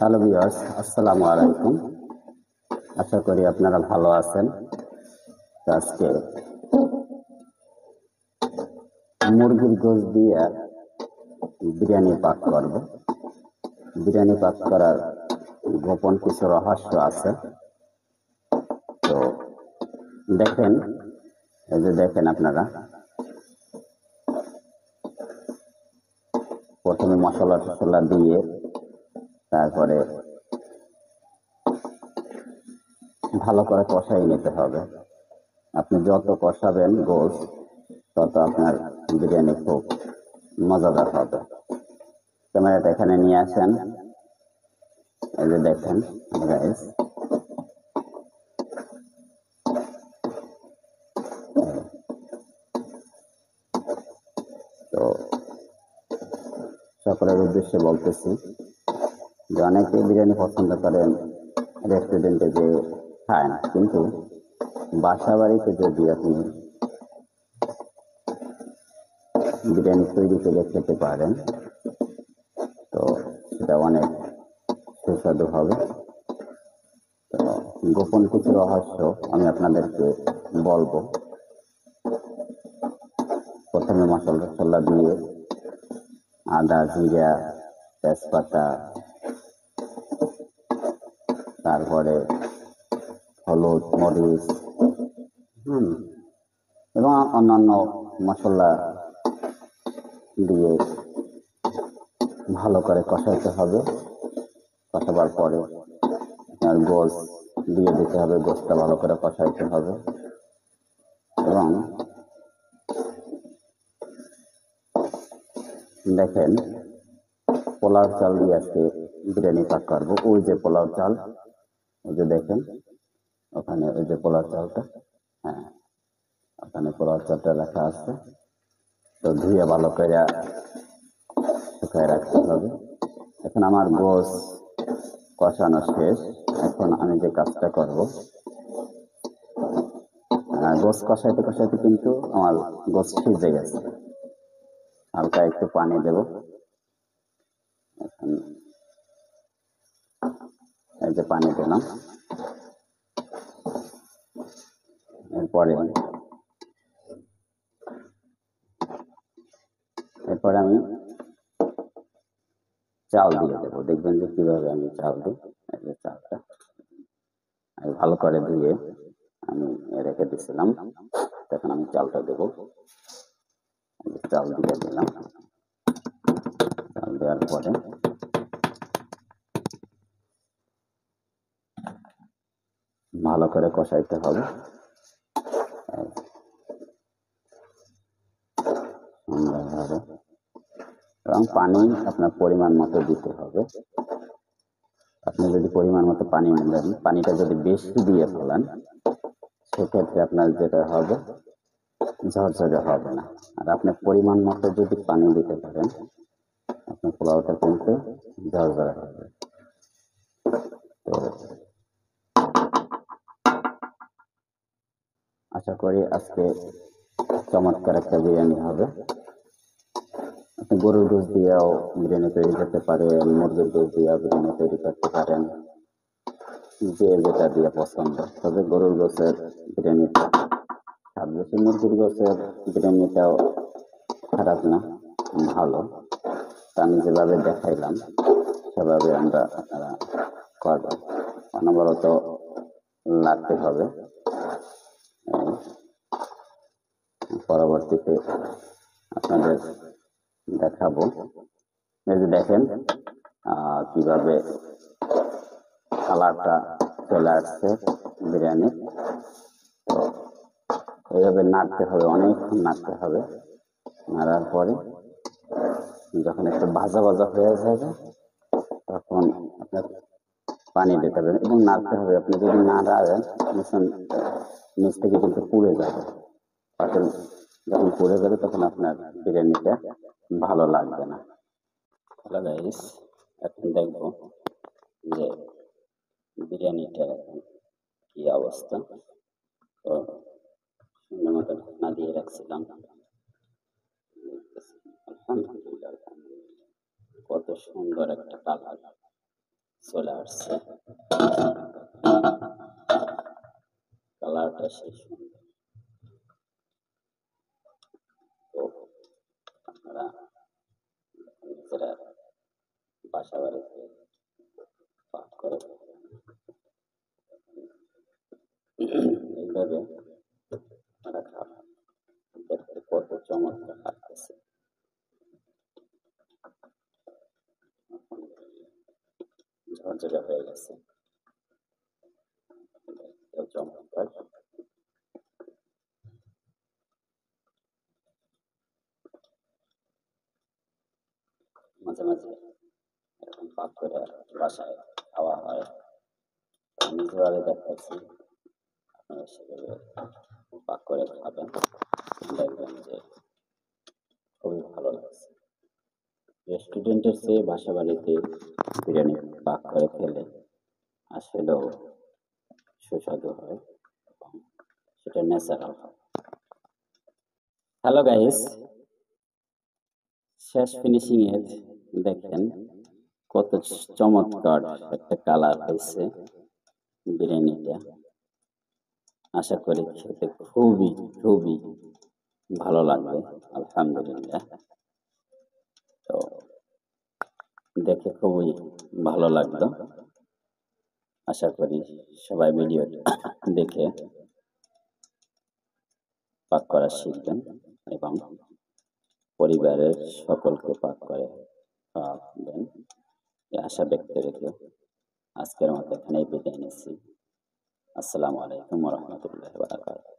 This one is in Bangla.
হ্যালো ভিউয়ার্স, আসসালামু আলাইকুম। আশা করি আপনারা ভালো আছেন। আজকে মুরগির গোশত দিয়ে বিরিয়ানি পাক করব। বিরিয়ানি পাক করার গোপন কিছু রহস্য আছে। তো দেখেন, এই যে দেখেন আপনারা, প্রথমে মশলা টসলা দিয়ে তারপরে ভালো করে কষাই নিতে হবে। আপনি যত কষাবেন গোশত, তত আপনার বিরিয়ানি খুব মজাদার হবে। ক্যামেরাটা এখানে নিয়ে আসেন। এই যে দেখেন গাইস, তো সকলের উদ্দেশ্যে বলতেছি যে অনেকে বিরিয়ানি পছন্দ করেন রেস্টুরেন্টে যে খান, কিন্তু বাসা বাড়িতে যদি আপনি বিরিয়ানি তৈরি করে খেতে পারেন, তো সেটা অনেক সুস্বাদু হবে। তো গোপন কিছু রহস্য আমি আপনাদেরকে বলবো। প্রথমে মশলা টসলা দিয়ে আদা, জিরা, তেজপাতা, তারপরে হলুদ, মরিচ এবং অন্যান্য মশলা দিয়ে ভালো করে কষাইতে হবে। কষাবার পরে আপনার গোশত দিয়ে দিতে হবে। গোশতটা ভালো করে কষাইতে হবে এবং দেখেন, পোলাও চাল দিয়ে আজকে বিরিয়ানি পাক করবো। ওই যে পোলাও চাল, ওই যে দেখেন ওখানে, ওই যে পোলাও চালটা, হ্যাঁ ওখানে পোলাও চালটা রাখা আছে। তো ধুয়ে ভালো করে শুকায় রাখতে হবে। এখন আমার গোশত কষানো শেষ। এখন আমি যে কাজটা করব, গোশত কষাইতে কষাইতে কিন্তু আমার গোশত সিজে গেছে। হালকা একটু পানি দেব। এখন এই যে পানি দিলাম। এরপরে আমি চাল দিয়ে দেবো। দেখবেন যে কিভাবে আমি চাল দিই। এই যে চালটা আমি ভালো করে ধুয়ে আমি রেখে দিয়েছিলাম। তখন আমি চালটা দেবো। চাল দিয়ে দিলাম। চাল দেওয়ার পরে ভালো করে কষাইতে হবে। সুন্দরভাবে, এবং পানি আপনার পরিমাণ মতো দিতে হবে। আপনি যদি পরিমাণ মতো পানি নেবেন, পানিটা যদি বেশি দিয়ে ফেলেন, সেক্ষেত্রে আপনার যেটা হবে ঝরঝরে হবে না। আর আপনি পরিমাণ মতো যদি পানি দিতে পারেন, আপনার পোলাওটা কিন্তু ঝরঝরে হবে। তো আশা করি আজকে চমৎকার একটা বিরিয়ানি হবে। আপনি গরুর গোশত দিয়েও বিরিয়ানি তৈরি করতে পারেন, মুরগির গোশত দিয়েও বিরিয়ানি তৈরি করতে পারেন, যে যেটা দিয়ে পছন্দ। তবে গরুর গোশতের বিরিয়ানিটা স্বাদ বেশি, মুরগির গোশতের বিরিয়ানিটাও খারাপ না, ভালো। আমি যেভাবে দেখাইলাম সেভাবে আপনারা করবেন। অনবরত লাগতে হবে। পরবর্তীতে আপনাদের দেখাবো। এই যে দেখেন কিভাবে কালারটা চলে আসছে বিরিয়ানি। তো এইভাবে নাড়তে হবে, অনেকক্ষণ নাড়তে হবে। নাড়ার পরে যখন একটু ভাজা ভাজা হয়ে যাবে, তখন আপনার পানি দিতে হবে এবং নাড়তে হবে। আপনি যদি না নাড়েন, নিচ থেকে কিন্তু পুড়ে যাবে। পাতিল যখন পুড়ে যাবে, তখন আপনার বিরিয়ানিটা ভালো লাগবে না। হ্যালো গাইস, এখন দেখবো যে বিরিয়ানিটা এখন কি অবস্থা। তো সুন্দর মতো ঢাকনা দিয়ে রাখছিলাম। আলহামদুলিল্লাহ, কত সুন্দর একটা কালার। চলে আসছে, কালারটা সেই সুন্দর। তো আপনারা নিজেরা বাসা বাড়িতে পাক করে এইভাবে আপনারা খাবেন, দেখতে কত চমৎকার লাগতেছে। ঝরঝরে হয়ে গেছে, চমৎকার। মাঝে মাঝে এরকম পাক করে বাসায় খাওয়া হয়, আমি যেভাবে দেখাচ্ছি আপনারা সেভাবে পাক করে খাবেন, দেখবেন যে খুবই ভালো লাগছে। রেস্টুরেন্টের চেয়ে বাসা বাড়িতে বিরিয়ানি পাক করে খেলে আসলেও সুস্বাদু হয় এবং সেটা ন্যাচারাল হয়। হ্যালো গাইস, শেষ ফিনিশিং এর দেখেন কত চমৎকার একটা কালার হয়েছে বিরিয়ানিটা। আশা করি খেতে খুবই খুবই ভালো লাগবে, আলহামদুলিল্লাহ। তো দেখে খুবই ভালো লাগলো। আশা করি সবাই ভিডিওটি দেখে পাক করা শিখবেন এবং পরিবারের সকলকে পাক করে খাওয়াবেন, এই আশা ব্যক্ত রেখে আজকের মতো এখানেই বিদায় নিচ্ছি। আসসালামু আলাইকুম ওয়া রাহমাতুল্লাহি ওয়া বারাকাতুহু।